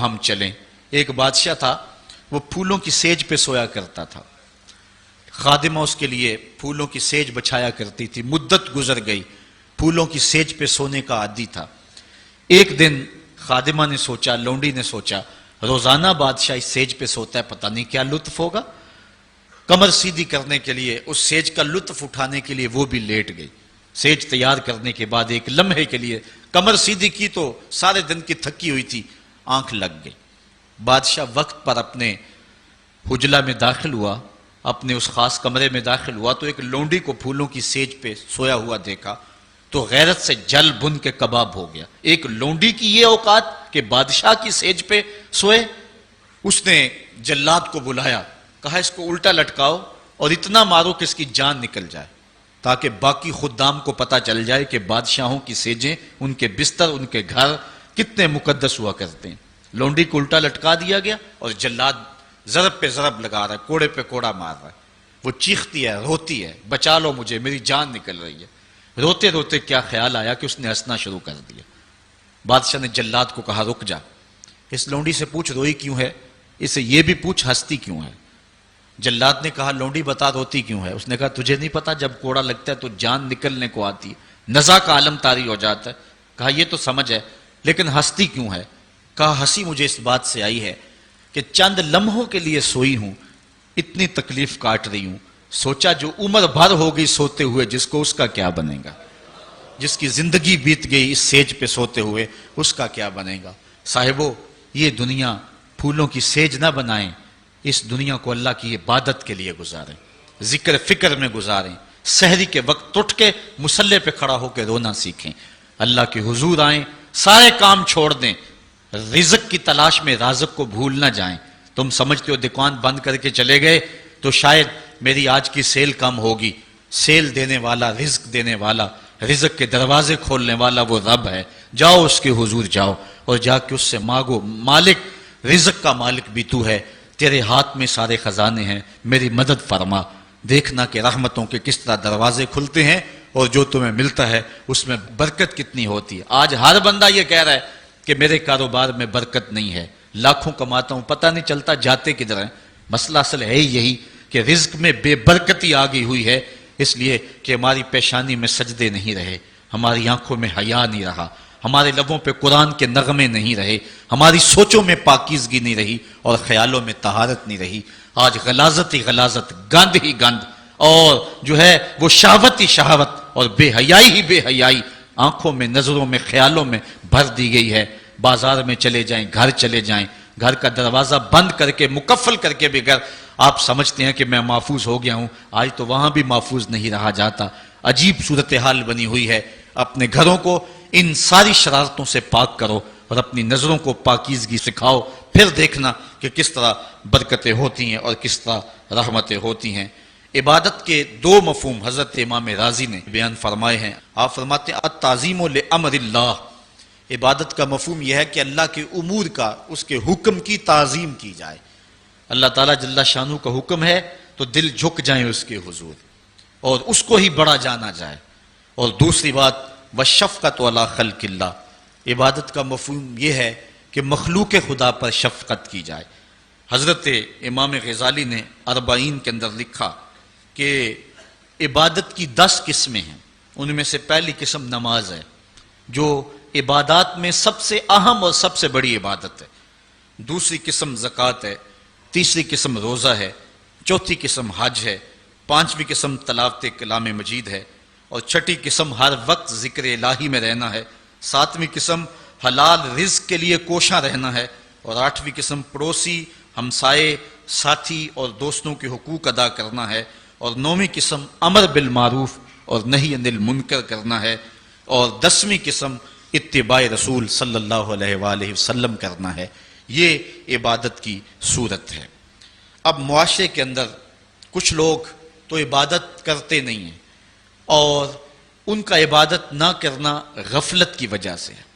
ہم چلیں۔ ایک بادشاہ تھا، وہ پھولوں کی سیج پہ سویا کرتا تھا، خادمہ اس کے لیے پھولوں کی سیج بچھایا کرتی تھی۔ مدت گزر گئی، پھولوں کی سیج پہ سونے کا عادی تھا۔ ایک دن خادمہ نے سوچا، لونڈی نے سوچا، روزانہ بادشاہ اس سیج پہ سوتا ہے، پتہ نہیں کیا لطف ہوگا۔ کمر سیدھی کرنے کے لیے، اس سیج کا لطف اٹھانے کے لیے وہ بھی لیٹ گئی۔ سیج تیار کرنے کے بعد ایک لمحے کے لیے کمر سیدھی کی تو سارے دن کی تھکی ہوئی تھی، آنکھ لگ گئی۔ بادشاہ وقت پر اپنے حجلہ میں داخل ہوا، اپنے اس خاص کمرے میں داخل ہوا تو ایک لونڈی کو پھولوں کی سیج پہ سویا ہوا دیکھا تو غیرت سے جل بن کے کباب ہو گیا۔ ایک لونڈی کی یہ اوقات کہ بادشاہ کی سیج پہ سوئے۔ اس نے جلاد کو بلایا، کہا اس کو الٹا لٹکاؤ اور اتنا مارو کہ اس کی جان نکل جائے، تاکہ باقی خدام کو پتہ چل جائے کہ بادشاہوں کی سیجیں، ان کے بستر، ان کے گھر کتنے مقدس ہوا کرتے ہیں۔ لونڈی کو الٹا لٹکا دیا گیا اور جلاد ضرب پہ ضرب لگا رہا ہے، کوڑے پہ کوڑا مار رہا ہے۔ وہ چیختی ہے، روتی ہے، بچا لو مجھے، میری جان نکل رہی ہے۔ روتے روتے کیا خیال آیا کہ اس نے ہنسنا شروع کر دیا۔ بادشاہ نے جلاد کو کہا رک جا، اس لونڈی سے پوچھ روئی کیوں ہے، اسے یہ بھی پوچھ ہنستی کیوں ہے۔ جلاد نے کہا لونڈی بتا روتی کیوں ہے۔ اس نے کہا تجھے نہیں پتا جب کوڑا لگتا ہے تو جان نکلنے کو آتی ہے، نزع کا عالم طاری ہو جاتا ہے۔ کہا یہ تو سمجھ ہے، لیکن ہنستی کیوں ہے؟ کہا ہنسی مجھے اس بات سے آئی ہے کہ چند لمحوں کے لیے سوئی ہوں، اتنی تکلیف کاٹ رہی ہوں، سوچا جو عمر بھر ہو گئی سوتے ہوئے جس کو، اس کا کیا بنے گا؟ جس کی زندگی بیت گئی اس سیج پہ سوتے ہوئے، اس کا کیا بنے گا؟ صاحبو، یہ دنیا پھولوں کی سیج نہ بنائیں، اس دنیا کو اللہ کی عبادت کے لیے گزاریں، ذکر فکر میں گزاریں، سحری کے وقت اٹھ کے مصلے پہ کھڑا ہو کے رونا سیکھیں، اللہ کے حضور آئیں، سارے کام چھوڑ دیں، رزق کی تلاش میں رازق کو بھول نہ جائیں۔ تم سمجھتے ہو دکان بند کر کے چلے گئے تو شاید میری آج کی سیل کم ہوگی۔ سیل دینے والا، رزق دینے والا، رزق کے دروازے کھولنے والا وہ رب ہے۔ جاؤ اس کے حضور جاؤ اور جا کے اس سے مانگو، مالک، رزق کا مالک بھی تو ہے، تیرے ہاتھ میں سارے خزانے ہیں، میری مدد فرما۔ دیکھنا کہ رحمتوں کے کس طرح دروازے کھلتے ہیں اور جو تمہیں ملتا ہے اس میں برکت کتنی ہوتی ہے۔ آج ہر بندہ یہ کہہ رہا ہے کہ میرے کاروبار میں برکت نہیں ہے، لاکھوں کماتا ہوں، پتہ نہیں چلتا جاتے کدھر ہیں۔ مسئلہ اصل ہے یہی کہ رزق میں بے برکتی آ گئی ہوئی ہے، اس لیے کہ ہماری پیشانی میں سجدے نہیں رہے، ہماری آنکھوں میں حیا نہیں رہا، ہمارے لبوں پہ قرآن کے نغمے نہیں رہے، ہماری سوچوں میں پاکیزگی نہیں رہی اور خیالوں میں طہارت نہیں رہی۔ آج غلاظت ہی غلاظت، گند ہی گند، اور جو ہے وہ شہوت ہی شہوت اور بے حیائی ہی بے حیائی آنکھوں میں، نظروں میں، خیالوں میں بھر دی گئی ہے۔ بازار میں چلے جائیں، گھر چلے جائیں، گھر کا دروازہ بند کر کے، مقفل کر کے بغیر آپ سمجھتے ہیں کہ میں محفوظ ہو گیا ہوں، آج تو وہاں بھی محفوظ نہیں رہا جاتا۔ عجیب صورتحال بنی ہوئی ہے۔ اپنے گھروں کو ان ساری شرارتوں سے پاک کرو اور اپنی نظروں کو پاکیزگی سکھاؤ، پھر دیکھنا کہ کس طرح برکتیں ہوتی ہیں اور کس طرح رحمتیں ہوتی ہیں۔ عبادت کے دو مفہوم حضرت امام رازی نے بیان فرمائے ہیں۔ آپ فرماتے ہیں التعظیم لامر اللہ، عبادت کا مفہوم یہ ہے کہ اللہ کے امور کا، اس کے حکم کی تعظیم کی جائے۔ اللہ تعالیٰ جل شانہ کا حکم ہے تو دل جھک جائیں اس کے حضور اور اس کو ہی بڑا جانا جائے۔ اور دوسری بات وشفقت علی خلق اللہ، عبادت کا مفہوم یہ ہے کہ مخلوق خدا پر شفقت کی جائے۔ حضرت امام غزالی نے اربعین کے اندر لکھا کہ عبادت کی 10 قسمیں ہیں، ان میں سے پہلی قسم نماز ہے جو عبادات میں سب سے اہم اور سب سے بڑی عبادت ہے۔ دوسری قسم زکوٰۃ ہے، تیسری قسم روزہ ہے، چوتھی قسم حج ہے، پانچویں قسم تلاوت کلام مجید ہے، اور چھٹی قسم ہر وقت ذکر الہی میں رہنا ہے، ساتویں قسم حلال رزق کے لیے کوشاں رہنا ہے، اور آٹھویں قسم پڑوسی، ہمسائے، ساتھی اور دوستوں کے حقوق ادا کرنا ہے، اور نویں قسم امر بالمعروف اور نہی عن المنکر کرنا ہے، اور 10ویں قسم اتباع رسول صلی اللہ علیہ وآلہ وسلم کرنا ہے۔ یہ عبادت کی صورت ہے۔ اب معاشرے کے اندر کچھ لوگ تو عبادت کرتے نہیں ہیں اور ان کا عبادت نہ کرنا غفلت کی وجہ سے ہے۔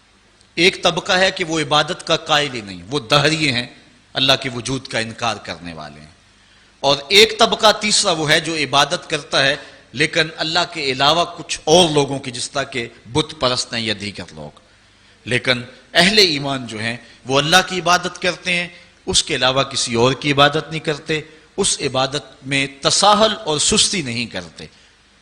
ایک طبقہ ہے کہ وہ عبادت کا قائل ہی نہیں، وہ دہریے ہیں، اللہ کے وجود کا انکار کرنے والے ہیں۔ اور ایک طبقہ تیسرا وہ ہے جو عبادت کرتا ہے لیکن اللہ کے علاوہ کچھ اور لوگوں کی، جس طرح کہ بت پرست ہیں یا دیگر لوگ۔ لیکن اہل ایمان جو ہیں وہ اللہ کی عبادت کرتے ہیں، اس کے علاوہ کسی اور کی عبادت نہیں کرتے، اس عبادت میں تساہل اور سستی نہیں کرتے،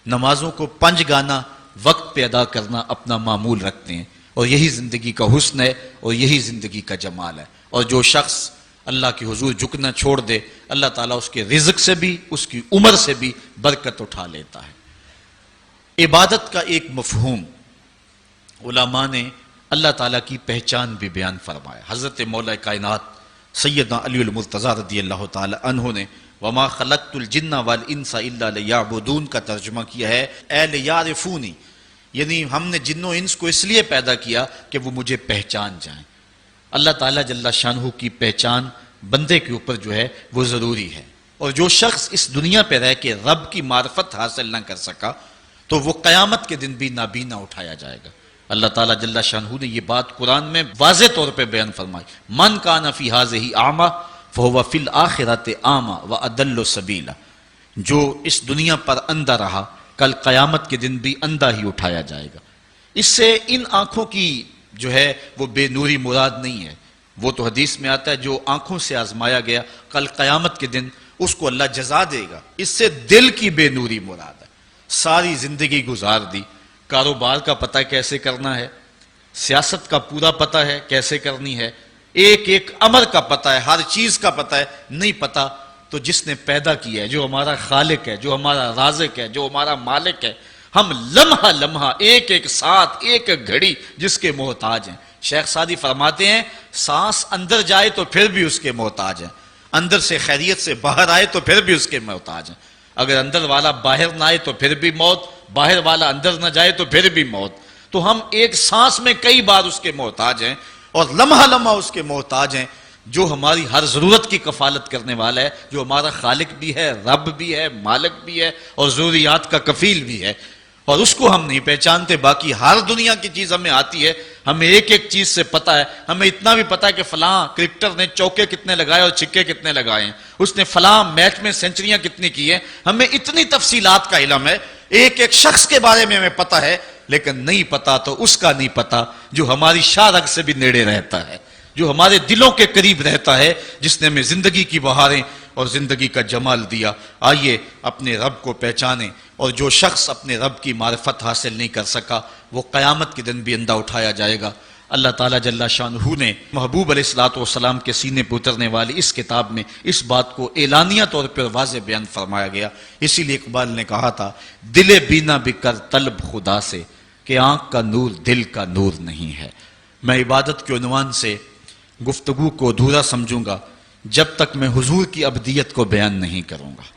نمازوں کو 5 گانا وقت پہ ادا کرنا اپنا معمول رکھتے ہیں، اور یہی زندگی کا حسن ہے اور یہی زندگی کا جمال ہے۔ اور جو شخص اللہ کے حضور جھکنا چھوڑ دے، اللہ تعالیٰ اس کے رزق سے بھی، اس کی عمر سے بھی برکت اٹھا لیتا ہے۔ عبادت کا ایک مفہوم علماء نے اللہ تعالیٰ کی پہچان بھی بیان فرمایا۔ حضرت مولا کائنات سیدنا علی المرتضیٰ رضی اللہ تعالیٰ عنہ نے وما خلقت الجن والانس الا لیعبدون کا ترجمہ کیا ہے اے لیعرفونی، یعنی ہم نے جن و انس کو اس لیے پیدا کیا کہ وہ مجھے پہچان جائیں۔ اللہ تعالیٰ جل شانہ کی پہچان بندے کے اوپر جو ہے وہ ضروری ہے، اور جو شخص اس دنیا پہ رہ کے رب کی معرفت حاصل نہ کر سکا تو وہ قیامت کے دن بھی نابینا اٹھایا جائے گا۔ اللہ تعالیٰ جل شانہ نے یہ بات قرآن میں واضح طور پہ بیان فرمائی، من کان فی ھذہ اعمی فہو فی الآخرۃ اعمی واضل سبیلا، جو اس دنیا پر اندھا رہا کل قیامت کے دن بھی اندھا ہی اٹھایا جائے گا۔ اس سے ان آنکھوں کی جو ہے وہ بے نوری مراد نہیں ہے، وہ تو حدیث میں آتا ہے جو آنکھوں سے آزمایا گیا کل قیامت کے دن اس کو اللہ جزا دے گا، اس سے دل کی بے نوری مراد ہے۔ ساری زندگی گزار دی، کاروبار کا پتہ کیسے کرنا ہے، سیاست کا پورا پتہ ہے کیسے کرنی ہے، ایک ایک امر کا پتہ ہے، ہر چیز کا پتہ ہے، نہیں پتہ تو جس نے پیدا کیا ہے، جو ہمارا خالق ہے، جو ہمارا رازق ہے، جو ہمارا مالک ہے، ہم لمحہ لمحہ ایک ایک ساتھ ایک ایک گھڑی جس کے محتاج ہیں۔ شیخ سعدی فرماتے ہیں سانس اندر جائے تو پھر بھی اس کے محتاج ہیں، اندر سے خیریت سے باہر آئے تو پھر بھی اس کے محتاج ہیں، اگر اندر والا باہر نہ آئے تو پھر بھی موت، باہر والا اندر نہ جائے تو پھر بھی موت۔ تو ہم ایک سانس میں کئی بار اس کے محتاج ہیں اور لمحہ لمحہ اس کے محتاج ہیں، جو ہماری ہر ضرورت کی کفالت کرنے والا ہے، جو ہمارا خالق بھی ہے، رب بھی ہے، مالک بھی ہے اور ضروریات کا کفیل بھی ہے، اور اس کو ہم نہیں پہچانتے۔ باقی ہر دنیا کی چیز ہمیں آتی ہے، ہمیں ایک ایک چیز سے پتہ ہے، ہمیں اتنا بھی پتہ ہے کہ فلاں کرکٹر نے چوکے کتنے لگائے اور چھکے کتنے لگائے ہیں، اس نے فلاں میچ میں سینچریاں کتنی کی ہیں، ہمیں اتنی تفصیلات کا علم ہے، ایک ایک شخص کے بارے میں ہمیں پتہ ہے، لیکن نہیں پتہ تو اس کا نہیں پتہ جو ہماری شاہ رگ سے بھی نیڑے رہتا ہے، جو ہمارے دلوں کے قریب رہتا ہے، جس نے ہمیں زندگی کی بہاریں اور زندگی کا جمال دیا۔ آئیے اپنے رب کو پہچانیں، اور جو شخص اپنے رب کی معرفت حاصل نہیں کر سکا وہ قیامت کے دن بھی اندھا اٹھایا جائے گا۔ اللہ تعالیٰ جل شانہ نے محبوب علیہ الصلوۃ والسلام کے سینے پر اترنے والی اس کتاب میں اس بات کو اعلانیہ طور پر واضح بیان فرمایا گیا۔ اسی لیے اقبال نے کہا تھا دل بینا بکر طلب خدا سے کہ آنکھ کا نور دل کا نور نہیں ہے۔ میں عبادت کے عنوان سے گفتگو کو ادھورا سمجھوں گا جب تک میں حضور کی ابدیت کو بیان نہیں کروں گا۔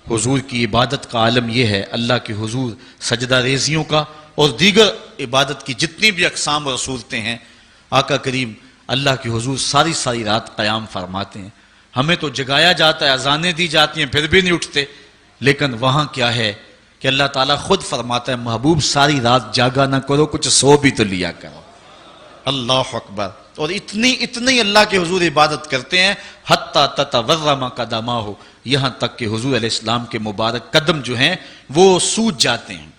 حضور کی عبادت کا عالم یہ ہے، اللہ کے حضور سجدہ ریزیوں کا اور دیگر عبادت کی جتنی بھی اقسام اور صورتیں ہیں، آقا کریم اللہ کے حضور ساری ساری رات قیام فرماتے ہیں، ہمیں تو جگایا جاتا ہے، اذانیں دی جاتی ہیں پھر بھی نہیں اٹھتے، لیکن وہاں کیا ہے کہ اللہ تعالیٰ خود فرماتا ہے محبوب ساری رات جاگا نہ کرو، کچھ سو بھی تو لیا کرو۔ اللہ اکبر۔ اور اتنی اللہ کے حضور عبادت کرتے ہیں حتیٰ تتورم قدماہ، یہاں تک کہ حضور علیہ السلام کے مبارک قدم جو ہیں وہ سوج جاتے ہیں۔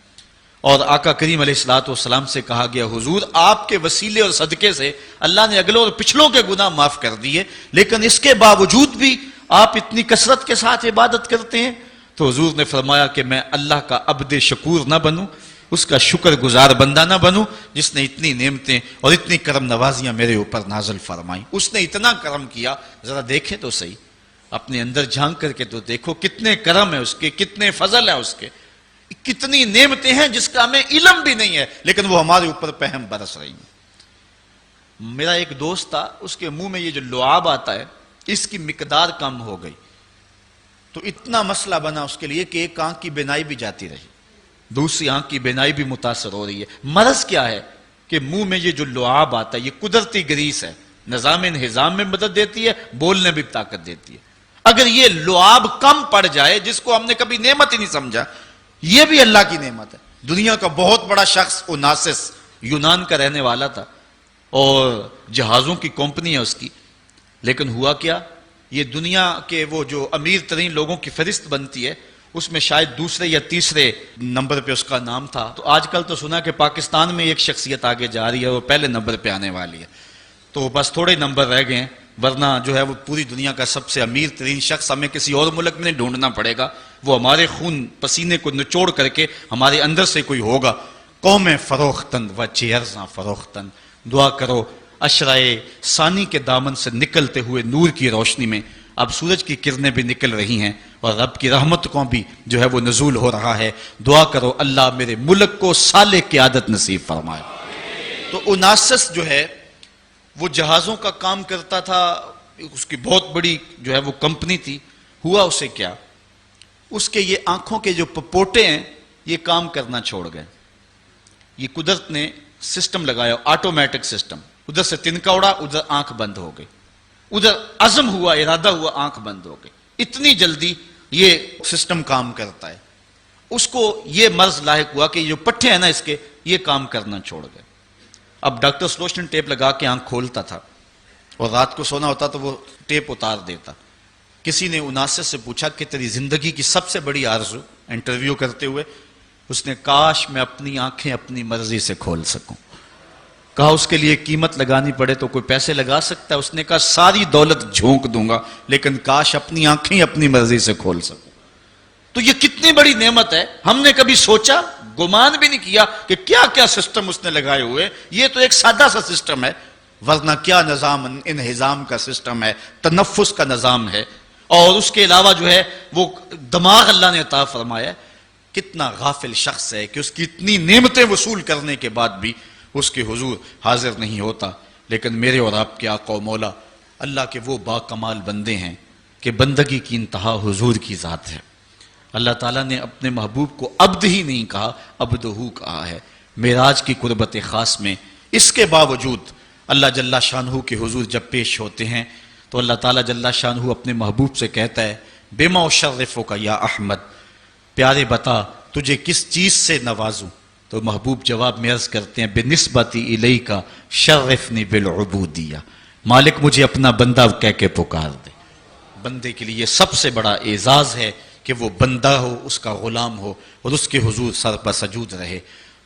اور آقا کریم علیہ الصلوۃ والسلام سے کہا گیا حضور آپ کے وسیلے اور صدقے سے اللہ نے اگلوں اور پچھلوں کے گناہ معاف کر دیے، لیکن اس کے باوجود بھی آپ اتنی کثرت کے ساتھ عبادت کرتے ہیں۔ تو حضور نے فرمایا کہ میں اللہ کا عبد شکور نہ بنوں، اس کا شکر گزار بندہ نہ بنوں جس نے اتنی نعمتیں اور اتنی کرم نوازیاں میرے اوپر نازل فرمائیں۔ اس نے اتنا کرم کیا، ذرا دیکھیں تو صحیح، اپنے اندر جھانک کر کے تو دیکھو کتنے کرم ہے اس کے، کتنے فضل ہے اس کے، کتنی نعمتیں ہیں جس کا ہمیں علم بھی نہیں ہے، لیکن وہ ہمارے اوپر پہم برس رہی ہیں۔ میرا ایک دوست تھا، اس کے منہ میں یہ جو لعاب آتا ہے اس کی مقدار کم ہو گئی، تو اتنا مسئلہ بنا اس کے لیے کہ ایک آنکھ کی بینائی بھی جاتی رہی، دوسری آنکھ کی بینائی بھی متاثر ہو رہی ہے۔ مرض کیا ہے کہ منہ میں یہ جو لعاب آتا ہے یہ قدرتی گریس ہے، نظام انہضام میں مدد دیتی ہے، بولنے بھی طاقت دیتی ہے۔ اگر یہ لعاب کم پڑ جائے جس کو ہم نے کبھی نعمت ہی نہیں سمجھا، یہ بھی اللہ کی نعمت ہے۔ دنیا کا بہت بڑا شخص اوناسس یونان کا رہنے والا تھا اور جہازوں کی کمپنی ہے اس کی، لیکن ہوا کیا، یہ دنیا کے وہ جو امیر ترین لوگوں کی فہرست بنتی ہے اس میں شاید دوسرے یا تیسرے نمبر پہ اس کا نام تھا. تو آج کل تو سنا کہ پاکستان میں ایک شخصیت آگے جا رہی ہے، وہ پہلے نمبر پہ آنے والی ہے. تو بس تھوڑے نمبر رہ گئے ہیں، ورنہ جو ہے وہ پوری دنیا کا سب سے امیر ترین شخص ہمیں کسی اور ملک میں نہیں ڈھونڈنا پڑے گا، وہ ہمارے خون پسینے کو نچوڑ کر کے ہمارے اندر سے کوئی ہوگا. قوم فروختن و چیرزاں فروختن. دعا کرو اشرائے ثانی کے دامن سے نکلتے ہوئے نور کی روشنی میں اب سورج کی کرنیں بھی نکل رہی ہیں اور رب کی رحمت کو بھی جو ہے وہ نزول ہو رہا ہے. دعا کرو اللہ میرے ملک کو صالح قیادت نصیب فرمائے. تو اوناسس جو ہے وہ جہازوں کا کام کرتا تھا، اس کی بہت بڑی جو ہے وہ کمپنی تھی. ہوا اسے کیا، اس کے یہ آنکھوں کے جو پپوٹے ہیں یہ کام کرنا چھوڑ گئے. یہ قدرت نے سسٹم لگایا، آٹومیٹک سسٹم. ادھر سے تنکا اڑا، ادھر آنکھ بند ہو گئی. ادھر عزم ہوا، ارادہ ہوا، آنکھ بند ہو گئی. اتنی جلدی یہ سسٹم کام کرتا ہے. اس کو یہ مرض لاحق ہوا کہ جو پٹھے ہیں نا اس کے، یہ کام کرنا چھوڑ گئے. اب ڈاکٹر سلوشن ٹیپ لگا کے آنکھ کھولتا تھا اور رات کو سونا ہوتا تو وہ ٹیپ اتار دیتا. کسی نے اوناسس سے پوچھا کہ تیری زندگی کی سب سے بڑی آرزو، انٹرویو کرتے ہوئے اس نے کاش میں اپنی آنکھیں اپنی مرضی سے کھول سکوں. کہا اس کے لیے قیمت لگانی پڑے تو کوئی پیسے لگا سکتا ہے؟ اس نے کہا ساری دولت جھونک دوں گا لیکن کاش اپنی آنکھیں اپنی مرضی سے کھول سکوں. تو یہ کتنی بڑی نعمت ہے، ہم نے کبھی سوچا، گمان بھی نہیں کیا کہ کیا کیا سسٹم اس نے لگائے ہوئے. یہ تو ایک سادہ سا سسٹم ہے، ورنہ کیا نظام انہضام کا سسٹم ہے، تنفس کا نظام ہے. اور اس کے علاوہ جو ہے وہ دماغ اللہ نے عطا فرمایا. کتنا غافل شخص ہے کہ اس کی اتنی نعمتیں وصول کرنے کے بعد بھی اس کے حضور حاضر نہیں ہوتا. لیکن میرے اور آپ کے آقا و مولا اللہ کے وہ با کمال بندے ہیں کہ بندگی کی انتہا حضور کی ذات ہے. اللہ تعالیٰ نے اپنے محبوب کو عبد ہی نہیں کہا، عبدہو کہا ہے. معراج کی قربت خاص میں اس کے باوجود اللہ جل شانہ کے حضور جب پیش ہوتے ہیں تو اللہ تعالیٰ جل شانہ اپنے محبوب سے کہتا ہے بما اشرفک یا احمد، پیارے بتا تجھے کس چیز سے نوازوں. تو محبوب جواب میں عرض کرتے ہیں بنسبتی الیک شرفنی بالعبودیہ، مالک مجھے اپنا بندہ کہہ کے پکار دے. بندے کے لیے سب سے بڑا اعزاز ہے کہ وہ بندہ ہو، اس کا غلام ہو اور اس کے حضور سر پر سجود رہے.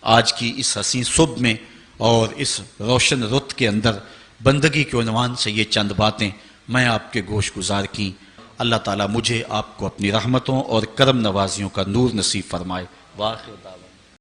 آج کی اس حسین صبح میں اور اس روشن رت کے اندر بندگی کے عنوان سے یہ چند باتیں میں آپ کے گوش گزار کی. اللہ تعالیٰ مجھے آپ کو اپنی رحمتوں اور کرم نوازیوں کا نور نصیب فرمائے. واخر دعوانا